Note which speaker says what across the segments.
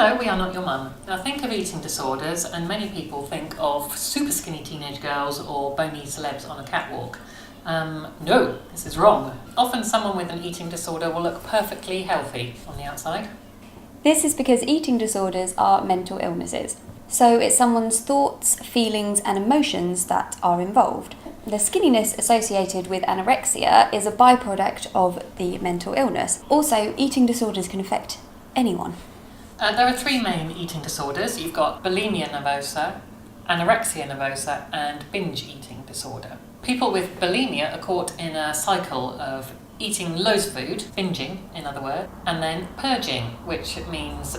Speaker 1: Hello, we are not your mum. Now think of eating disorders and many people think of super skinny teenage girls or bony celebs on a catwalk. No, this is wrong. Often someone with an eating disorder will look perfectly healthy on the outside.
Speaker 2: This is because eating disorders are mental illnesses. So it's someone's thoughts, feelings and emotions that are involved. The skinniness associated with anorexia is a byproduct of the mental illness. Also, eating disorders can affect anyone.
Speaker 1: There are three main eating disorders. You've got bulimia nervosa, anorexia nervosa and binge eating disorder. People with bulimia are caught in a cycle of eating loads of food, binging in other words, and then purging, which means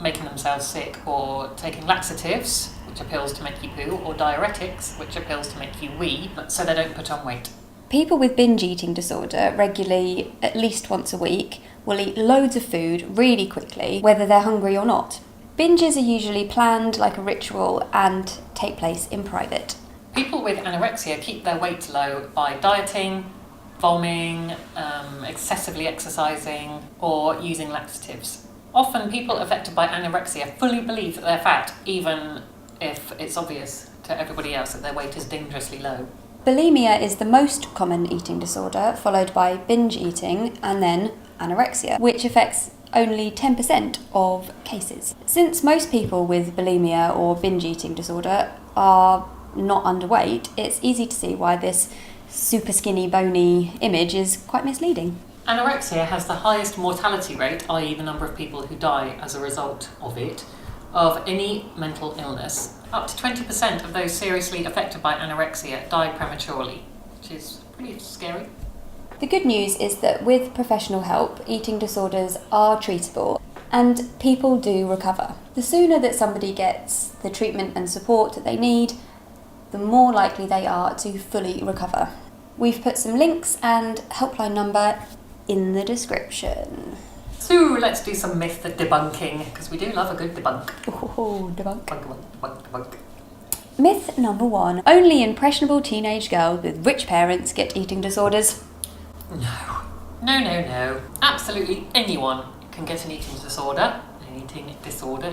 Speaker 1: making themselves sick or taking laxatives, which are pills to make you poo, or diuretics, which are pills to make you wee, so they don't put on weight.
Speaker 2: People with binge eating disorder regularly, at least once a week, will eat loads of food really quickly, whether they're hungry or not. Binges are usually planned like a ritual and take place in private.
Speaker 1: People with anorexia keep their weight low by dieting, vomiting, excessively exercising, or using laxatives. Often people affected by anorexia fully believe that they're fat, even if it's obvious to everybody else that their weight is dangerously low.
Speaker 2: Bulimia is the most common eating disorder, followed by binge eating and then anorexia, which affects only 10% of cases. Since most people with bulimia or binge eating disorder are not underweight, it's easy to see why this super skinny, bony image is quite misleading.
Speaker 1: Anorexia has the highest mortality rate, i.e. the number of people who die as a result of it, of any mental illness. Up to 20% of those seriously affected by anorexia die prematurely, which is pretty scary.
Speaker 2: The good news is that with professional help, eating disorders are treatable and people do recover. The sooner that somebody gets the treatment and support that they need, the more likely they are to fully recover. We've put some links and helpline number in the description.
Speaker 1: So let's do some myth debunking, because we do love a good debunk.
Speaker 2: Oh, debunk.
Speaker 1: Debunk.
Speaker 2: Myth number 1. Only impressionable teenage girls with rich parents get eating disorders.
Speaker 1: No. Absolutely anyone can get an eating disorder,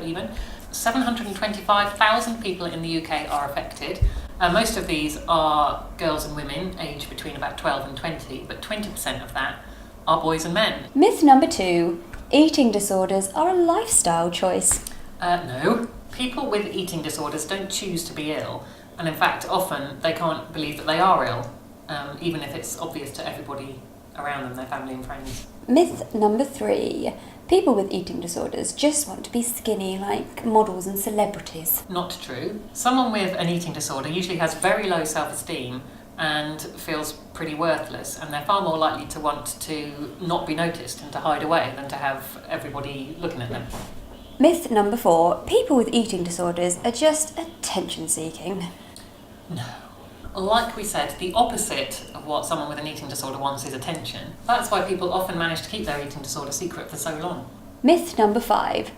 Speaker 1: even. 725,000 people in the UK are affected. Most of these are girls and women aged between about 12 and 20, but 20% of that are boys and men.
Speaker 2: Myth number 2. Eating disorders are a lifestyle choice.
Speaker 1: No. People with eating disorders don't choose to be ill, and in fact often they can't believe that they are ill, even if it's obvious to everybody around them, their family and friends.
Speaker 2: Myth number 3. People with eating disorders just want to be skinny like models and celebrities.
Speaker 1: Not true. Someone with an eating disorder usually has very low self-esteem and feels pretty worthless, and they're far more likely to want to not be noticed and to hide away than to have everybody looking at them.
Speaker 2: Myth number 4. People with eating disorders are just attention-seeking.
Speaker 1: No. Like we said, the opposite of what someone with an eating disorder wants is attention. That's why people often manage to keep their eating disorder secret for so long.
Speaker 2: Myth number 5.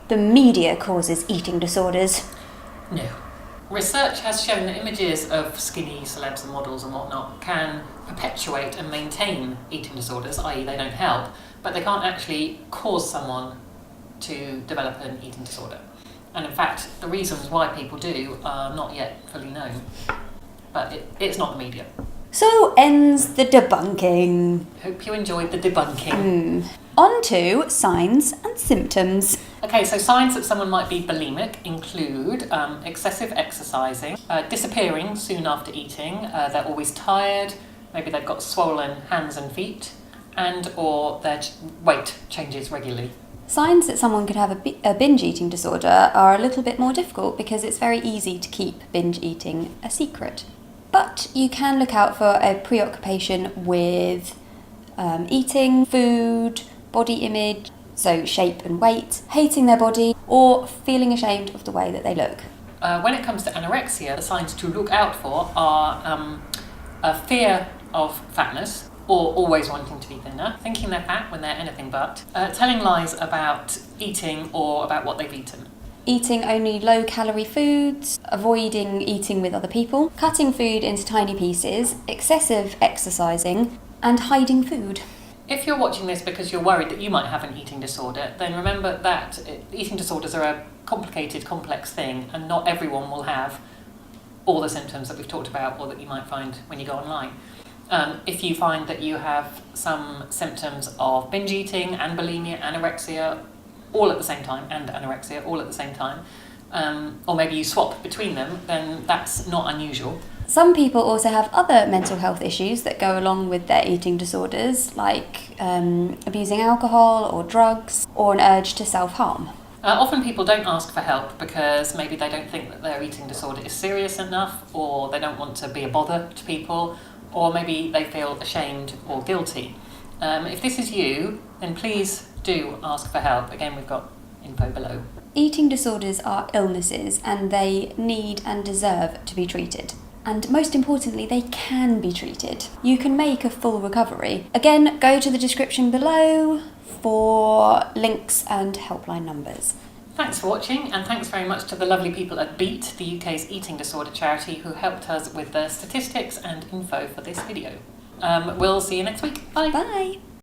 Speaker 2: The media causes eating disorders.
Speaker 1: No. Research has shown that images of skinny celebs and models and whatnot can perpetuate and maintain eating disorders, i.e. they don't help, but they can't actually cause someone to develop an eating disorder. And in fact, the reasons why people do are not yet fully known. But it's not the media.
Speaker 2: So ends the debunking.
Speaker 1: Hope you enjoyed the debunking.
Speaker 2: On to signs and symptoms.
Speaker 1: Okay, so signs that someone might be bulimic include excessive exercising, disappearing soon after eating, they're always tired, maybe they've got swollen hands and feet, and or their weight changes regularly.
Speaker 2: Signs that someone could have a binge eating disorder are a little bit more difficult because it's very easy to keep binge eating a secret. But you can look out for a preoccupation with eating, food, body image, so shape and weight, hating their body, or feeling ashamed of the way that they look.
Speaker 1: When it comes to anorexia, the signs to look out for are a fear of fatness, or always wanting to be thinner, thinking they're fat when they're anything but, telling lies about eating or about what they've eaten.
Speaker 2: Eating only low-calorie foods, avoiding eating with other people, cutting food into tiny pieces, excessive exercising, and hiding food.
Speaker 1: If you're watching this because you're worried that you might have an eating disorder, then remember that eating disorders are a complicated, complex thing, and not everyone will have all the symptoms that we've talked about or that you might find when you go online. If you find that you have some symptoms of binge eating and bulimia, anorexia, all at the same time, and anorexia all at the same time, or maybe you swap between them, then that's not unusual.
Speaker 2: Some people also have other mental health issues that go along with their eating disorders, like abusing alcohol or drugs, or an urge to self-harm.
Speaker 1: Often people don't ask for help because maybe they don't think that their eating disorder is serious enough, or they don't want to be a bother to people, or maybe they feel ashamed or guilty. If this is you, then please do ask for help. Again, we've got info below.
Speaker 2: Eating disorders are illnesses and they need and deserve to be treated. And most importantly, they can be treated. You can make a full recovery. Again, go to the description below for links and helpline numbers.
Speaker 1: Thanks for watching, and thanks very much to the lovely people at Beat, the UK's eating disorder charity, who helped us with the statistics and info for this video. We'll see you next week. Bye.
Speaker 2: Bye.